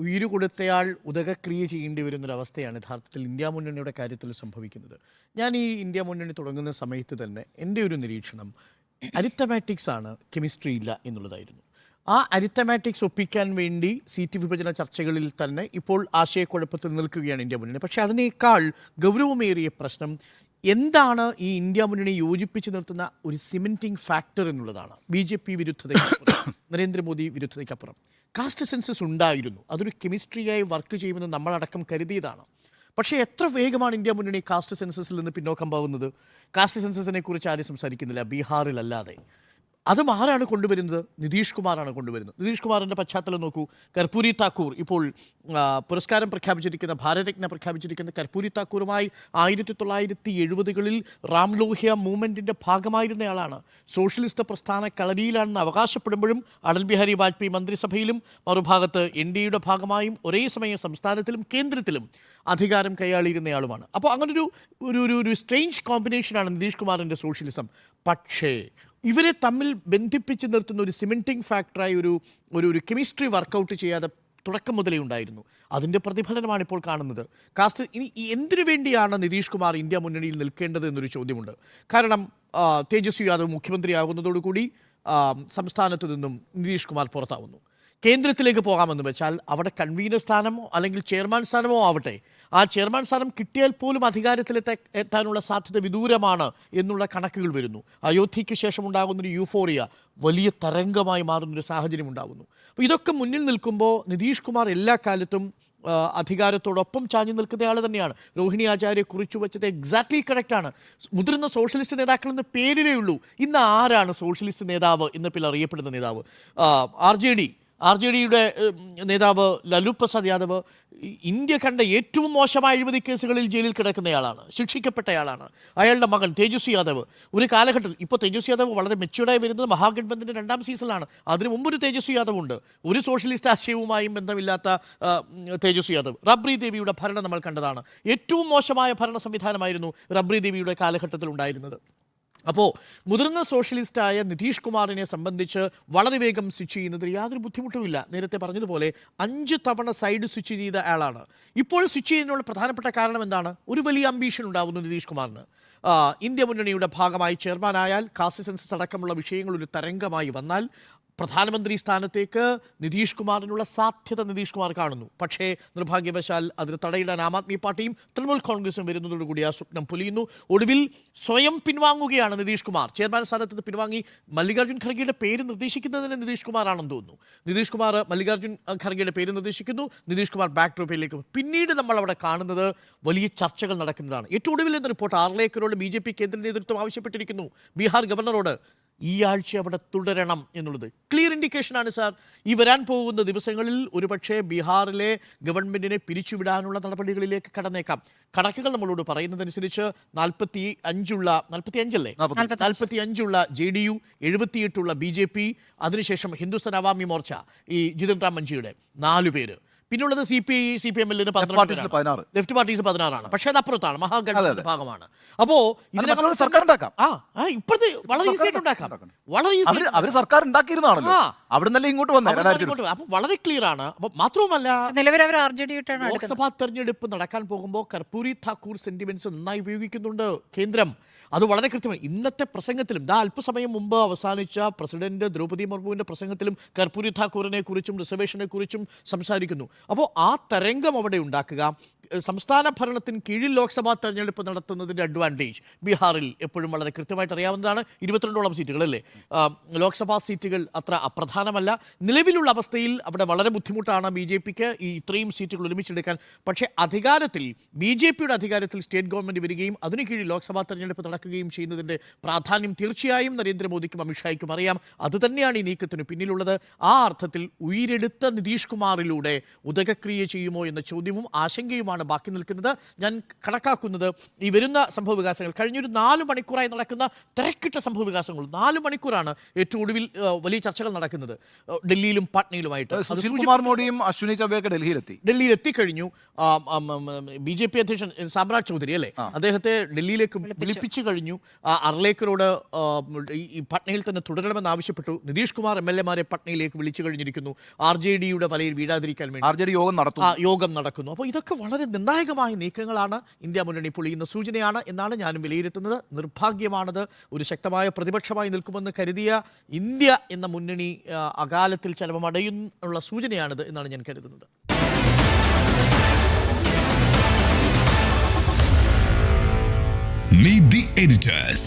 ഉയിര് കൊടുത്തയാൾ ഉദകക്രിയ ചെയ്യേണ്ടി വരുന്നൊരവസ്ഥയാണ് യഥാർത്ഥത്തിൽ ഇന്ത്യ മുന്നണിയുടെ കാര്യത്തിൽ സംഭവിക്കുന്നത്. ഞാൻ ഈ ഇന്ത്യ മുന്നണി തുടങ്ങുന്ന സമയത്ത് തന്നെ എൻ്റെ ഒരു നിരീക്ഷണം അരിത്തമാറ്റിക്സ് ആണ്, കെമിസ്ട്രി ഇല്ല എന്നുള്ളതായിരുന്നു. ആ അരിത്തമാറ്റിക്സ് ഒപ്പിക്കാൻ വേണ്ടി സീറ്റ് വിഭജന ചർച്ചകളിൽ തന്നെ ഇപ്പോൾ ആശയക്കുഴപ്പത്തിൽ നിൽക്കുകയാണ് ഇന്ത്യ മുന്നണി. പക്ഷേ അതിനേക്കാൾ ഗൗരവമേറിയ പ്രശ്നം എന്താണ് ഈ ഇന്ത്യ മുന്നണി യോജിപ്പിച്ച് നിർത്തുന്ന ഒരു സിമെൻറ്റിംഗ് ഫാക്ടർ എന്നുള്ളതാണ്. BJP വിരുദ്ധതയ്ക്കപ്പുറം, നരേന്ദ്രമോദി വിരുദ്ധതയ്ക്കപ്പുറം കാസ്റ്റ് സെൻസസ് ഉണ്ടായിരുന്നു. അതൊരു കെമിസ്ട്രിയായി വർക്ക് ചെയ്യുമെന്ന് നമ്മളടക്കം കരുതിയതാണ്. പക്ഷേ എത്ര വേഗമാണ് ഇന്ത്യ മുന്നണി കാസ്റ്റ് സെൻസസിൽ നിന്ന് പിന്നോക്കം പോകുന്നത്? കാസ്റ്റ് സെൻസസിനെ കുറിച്ച് ആരും സംസാരിക്കുന്നില്ല, ബീഹാറിലല്ലാതെ. അതും ആരാണ് കൊണ്ടുവരുന്നത്? നിതീഷ് കുമാറാണ് കൊണ്ടുവരുന്നത്. നിതീഷ് കുമാറിൻ്റെ പശ്ചാത്തലം നോക്കൂ. കർപ്പൂരി താക്കൂർ, ഇപ്പോൾ പുരസ്കാരം പ്രഖ്യാപിച്ചിരിക്കുന്ന, ഭാരതരത്ന പ്രഖ്യാപിച്ചിരിക്കുന്ന കർപ്പൂരി താക്കൂറുമായി 1970-കളിൽ റാംലോഹ്യ മൂവ്മെൻറ്റിൻ്റെ ഭാഗമായിരുന്നയാളാണ്. സോഷ്യലിസ്റ്റ് പ്രസ്ഥാന കളരിയിലാണെന്ന് അവകാശപ്പെടുമ്പോഴും അടൽ ബിഹാരി വാജ്പേയി മന്ത്രിസഭയിലും മറുഭാഗത്ത് NDAയുടെ ഭാഗമായും ഒരേ സമയം സംസ്ഥാനത്തിലും കേന്ദ്രത്തിലും അധികാരം കൈയാളിയിരുന്നയാളുമാണ്. അപ്പോൾ അങ്ങനൊരു ഒരു സ്ട്രേഞ്ച് കോമ്പിനേഷനാണ് നിതീഷ് കുമാറിൻ്റെ സോഷ്യലിസം. പക്ഷേ ഇവരെ തമ്മിൽ ബന്ധിപ്പിച്ച് നിർത്തുന്ന ഒരു സിമെൻറ്റിംഗ് ഫാക്ടറായി ഒരു കെമിസ്ട്രി വർക്കൗട്ട് ചെയ്യാതെ തുടക്കം മുതലേ ഉണ്ടായിരുന്നു. അതിൻ്റെ പ്രതിഫലനമാണ് ഇപ്പോൾ കാണുന്നത്. കാസ്റ്റ് ഇനി എന്തിനു വേണ്ടിയാണ് നിതീഷ് കുമാർ ഇന്ത്യ മുന്നണിയിൽ നിൽക്കേണ്ടത് എന്നൊരു ചോദ്യമുണ്ട്. കാരണം തേജസ്വി യാദവ് മുഖ്യമന്ത്രിയാകുന്നതോടുകൂടി സംസ്ഥാനത്തു നിന്നും നിതീഷ് കുമാർ പുറത്താവുന്നു. കേന്ദ്രത്തിലേക്ക് പോകാമെന്ന് വെച്ചാൽ അവിടെ കൺവീനർ സ്ഥാനമോ അല്ലെങ്കിൽ ചെയർമാൻ സ്ഥാനമോ ആവട്ടെ, ആ ചെയർമാൻ സ്ഥാനം കിട്ടിയാൽ പോലും അധികാരത്തിലെത്താനുള്ള സാധ്യത വിദൂരമാണ് എന്നുള്ള കണക്കുകൾ വരുന്നു. അയോധ്യയ്ക്ക് ശേഷം ഉണ്ടാകുന്നൊരു യൂഫോറിയ വലിയ തരംഗമായി മാറുന്നൊരു സാഹചര്യം ഉണ്ടാകുന്നു. അപ്പോൾ ഇതൊക്കെ മുന്നിൽ നിൽക്കുമ്പോൾ നിതീഷ് കുമാർ എല്ലാ കാലത്തും അധികാരത്തോടൊപ്പം ചാഞ്ഞു നിൽക്കുന്നയാൾ തന്നെയാണ്. രോഹിണി ആചാര്യെ കുറിച്ച് വെച്ചത് എക്സാക്ട്ലി കറക്റ്റാണ്. മുതിർന്ന സോഷ്യലിസ്റ്റ് നേതാക്കൾ എന്ന പേരിലേ ഉള്ളൂ. ഇന്ന് ആരാണ് സോഷ്യലിസ്റ്റ് നേതാവ് എന്ന പേരിൽ അറിയപ്പെടുന്ന നേതാവ്? RJDയുടെ നേതാവ് ലാലു പ്രസാദ് യാദവ് ഇന്ത്യ കണ്ട ഏറ്റവും മോശമായ അഴിമതി കേസുകളിൽ ജയിലിൽ കിടക്കുന്നയാളാണ്, ശിക്ഷിക്കപ്പെട്ടയാളാണ്. അയാളുടെ മകൻ തേജസ്വി യാദവ് ഒരു കാലഘട്ടത്തിൽ, ഇപ്പോൾ തേജസ്വി യാദവ് വളരെ മെച്യൂർഡായി വരുന്നത് മഹാഗഠബന്ധൻ്റെ 2ാം സീസണിലാണ്. അതിനു മുമ്പൊരു തേജസ്വി യാദവ് ഉണ്ട്, ഒരു സോഷ്യലിസ്റ്റ് ആശയവുമായും ബന്ധമില്ലാത്ത തേജസ്വി യാദവ്. റബ്രി ദേവിയുടെ ഭരണം നമ്മൾ കണ്ടതാണ്. ഏറ്റവും മോശമായ ഭരണ സംവിധാനമായിരുന്നു റബ്രി ദേവിയുടെ കാലഘട്ടത്തിൽ ഉണ്ടായിരുന്നത്. അപ്പോൾ മുതിർന്ന സോഷ്യലിസ്റ്റായ നിതീഷ് കുമാറിനെ സംബന്ധിച്ച് വളരെ വേഗം സ്വിച്ച് ചെയ്യുന്നതിൽ യാതൊരു ബുദ്ധിമുട്ടുമില്ല. നേരത്തെ പറഞ്ഞതുപോലെ 5 തവണ സൈഡ് സ്വിച്ച് ചെയ്ത ആളാണ്. ഇപ്പോൾ സ്വിച്ച് ചെയ്യുന്നതിനുള്ള പ്രധാനപ്പെട്ട കാരണം എന്താണ്? ഒരു വലിയ അംബീഷൻ ഉണ്ടാകുന്നു നിതീഷ് കുമാറിന്. ഇന്ത്യ മുന്നണിയുടെ ഭാഗമായി ചെയർമാനായാൽ, കാസ്റ്റ് സെൻസസ് അടക്കമുള്ള വിഷയങ്ങൾ ഒരു തരംഗമായി വന്നാൽ പ്രധാനമന്ത്രി സ്ഥാനത്തേക്ക് നിതീഷ് കുമാറിനുള്ള സാധ്യത നിതീഷ് കുമാർ കാണുന്നു. പക്ഷേ നിർഭാഗ്യവശാൽ അതിന് തടയിടാൻ ആം ആദ്മി പാർട്ടിയും തൃണമൂൽ കോൺഗ്രസും വരുന്നതോടുകൂടി ആ സ്വപ്നം പൊലിയുന്നു. ഒടുവിൽ സ്വയം പിൻവാങ്ങുകയാണ് നിതീഷ് കുമാർ. ചെയർമാൻ സ്ഥാനത്ത് നിന്ന് പിൻവാങ്ങി മല്ലികാർജ്ജുൻ ഖർഗെയുടെ പേര് നിർദ്ദേശിക്കുന്നതിന് നിതീഷ് കുമാറാണെന്ന് തോന്നുന്നു. നിതീഷ് കുമാർ മല്ലികാർജ്ജുൻ ഖർഗെയുടെ പേര് നിർദ്ദേശിക്കുന്നു. നിതീഷ് കുമാർ ബാക്ക് ഡ്രോപ്പിലേക്ക്. പിന്നീട് നമ്മൾ അവിടെ കാണുന്നത് വലിയ ചർച്ചകൾ നടക്കുന്നതാണ്. ഏറ്റവും ഒടുവിൽ എന്ന റിപ്പോർട്ട് 6 ഏക്കറോട് BJP കേന്ദ്ര നേതൃത്വം ആവശ്യപ്പെട്ടിരിക്കുന്നു ബീഹാർ ഗവർണറോട് ഈ ആഴ്ച അവിടെ തുടരണം എന്നുള്ളത് ക്ലിയർ ഇൻഡിക്കേഷനാണ് സാർ. ഈ വരാൻ പോകുന്ന ദിവസങ്ങളിൽ ഒരുപക്ഷെ ബീഹാറിലെ ഗവൺമെൻറ്റിനെ പിരിച്ചുവിടാനുള്ള നടപടികളിലേക്ക് കടന്നേക്കാം. കണക്കുകൾ നമ്മളോട് പറയുന്നതനുസരിച്ച് 45 JDU, 78 BJP, അതിനുശേഷം ഹിന്ദുസ്ഥാൻ അവാമി മോർച്ച, ഈ ജിതൻ റാം മഞ്ചിയുടെ 4 പേര്, പിന്നുള്ളത് CPM ലെഫ്റ്റ് പാർട്ടീസ് 16 പക്ഷേ അത് അപ്പുറത്താണ്, മഹാഗഠബന്ധന്റെ ഭാഗമാണ്. അപ്പോ ഇതിനകത്ത് സർക്കാർ ഉണ്ടാക്കാം. ഇപ്പോഴത്തെ വളരെ ഈസി ആയിട്ട് ഉണ്ടാക്കാം. വളരെ ഈസി. അവർ സർക്കാർ ഉണ്ടാക്കിയിരുന്നാണല്ലോ, അവിടെ നിന്നല്ലേ ഇങ്ങോട്ട് വന്നത്. അപ്പൊ വളരെ ക്ലിയർ ആണ്. അപ്പൊ മാത്രവുമല്ല, ലോക്സഭാ തെരഞ്ഞെടുപ്പ് നടക്കാൻ പോകുമ്പോൾ കർപ്പൂരി താക്കൂർ സെന്റിമെന്റ്സ് നന്നായി ഉപയോഗിക്കുന്നുണ്ട് കേന്ദ്രം. അത് വളരെ കൃത്യമായി ഇന്നത്തെ പ്രസംഗത്തിലും, അല്പസമയം മുമ്പ് അവസാനിച്ച പ്രസിഡന്റ് ദ്രൗപദി മുർമുവിന്റെ പ്രസംഗത്തിലും കർപ്പൂരി താക്കൂറിനെ കുറിച്ചും റിസർവേഷനെ കുറിച്ചും സംസാരിക്കുന്നു. അപ്പോൾ ആ തരംഗം അവിടെ ഉണ്ടാക്കുക. സംസ്ഥാന ഭരണത്തിന് കീഴിൽ ലോക്സഭാ തെരഞ്ഞെടുപ്പ് നടത്തുന്നതിൻ്റെ അഡ്വാൻറ്റേജ് ബീഹാറിൽ എപ്പോഴും വളരെ കൃത്യമായിട്ട് അറിയാവുന്നതാണ്. 22ഓളം സീറ്റുകൾ അല്ലേ, ലോക്സഭാ സീറ്റുകൾ അത്ര അപ്രധാനമല്ല. നിലവിലുള്ള അവസ്ഥയിൽ അവിടെ വളരെ ബുദ്ധിമുട്ടാണ് BJPക്ക് ഈ ഇത്രയും സീറ്റുകൾ ഒരുമിച്ചെടുക്കാൻ. പക്ഷേ BJPയുടെ അധികാരത്തിൽ സ്റ്റേറ്റ് ഗവൺമെൻറ് വരികയും അതിനു കീഴിൽ ലോക്സഭാ തെരഞ്ഞെടുപ്പ് നടക്കുകയും ചെയ്യുന്നതിൻ്റെ പ്രാധാന്യം തീർച്ചയായും നരേന്ദ്രമോദിക്കും അമിത്ഷായ്ക്കും അറിയാം. അതുതന്നെയാണ് ഈ നീക്കത്തിന് പിന്നിലുള്ളത്. ആ അർത്ഥത്തിൽ ഉയിരെടുത്ത നിതീഷ് കുമാറിലൂടെ ഉദകക്രിയ ചെയ്യുമോ എന്ന ചോദ്യവും ആശങ്കയുമാണ് മാത്രമാണ് ബാക്കി നിൽക്കുന്നത്. ഞാൻ കണക്കാക്കുന്നത് ഈ വരുന്ന സംഭവ വികാസങ്ങൾ കഴിഞ്ഞൊരു 4 മണിക്കൂറായി നടക്കുന്ന തിരക്കിട്ട സംഭവ വികാസങ്ങൾ 4 മണിക്കൂറാണ് ഏറ്റവും ഒടുവിൽ വലിയ ചർച്ചകൾ നടക്കുന്നത് ഡൽഹിയിലും പാട്നയിലുമായിട്ട്. സുശീൽകുമാർ മോഡിയും അശ്വിനി ചൗബെയൊക്കെ ഡൽഹിയിൽ എത്തിക്കഴിഞ്ഞു. BJP അധ്യക്ഷൻ സാമ്രാജ് ചൗധരി അല്ലേ, അദ്ദേഹത്തെ ഡൽഹിയിലേക്ക് വിളിപ്പിച്ചു കഴിഞ്ഞു. അർലേക്കറോട് ഈ പട്നയിൽ തന്നെ തുടരണമെന്ന് ആവശ്യപ്പെട്ടു. നിതീഷ് കുമാർ MLA-മാരെ പട്നയിലേക്ക് വിളിച്ചു കഴിഞ്ഞിരിക്കുന്നു. RJD-യുടെ വലയിൽ വീഴാതിരിക്കാൻ വേണ്ടി RJD യോഗം നടക്കുന്നു. അപ്പോൾ ഇതൊക്കെ വളരെ നിർണായകമായ നീക്കങ്ങളാണ് ഇന്ത്യ മുന്നണി പൊളിയുന്ന സൂചനയാണ് എന്നാണ് ഞാനും വിലയിരുത്തുന്നത്. നിർഭാഗ്യമാണത്. ഒരു ശക്തമായ പ്രതിപക്ഷമായി നിൽക്കുമെന്ന് കരുതിയ ഇന്ത്യ എന്ന മുന്നണി അകാലത്തിൽ ചലമടയുന്നുള്ള സൂചനയാണിത് എന്നാണ് ഞാൻ കരുതുന്നത്. Meet the editors.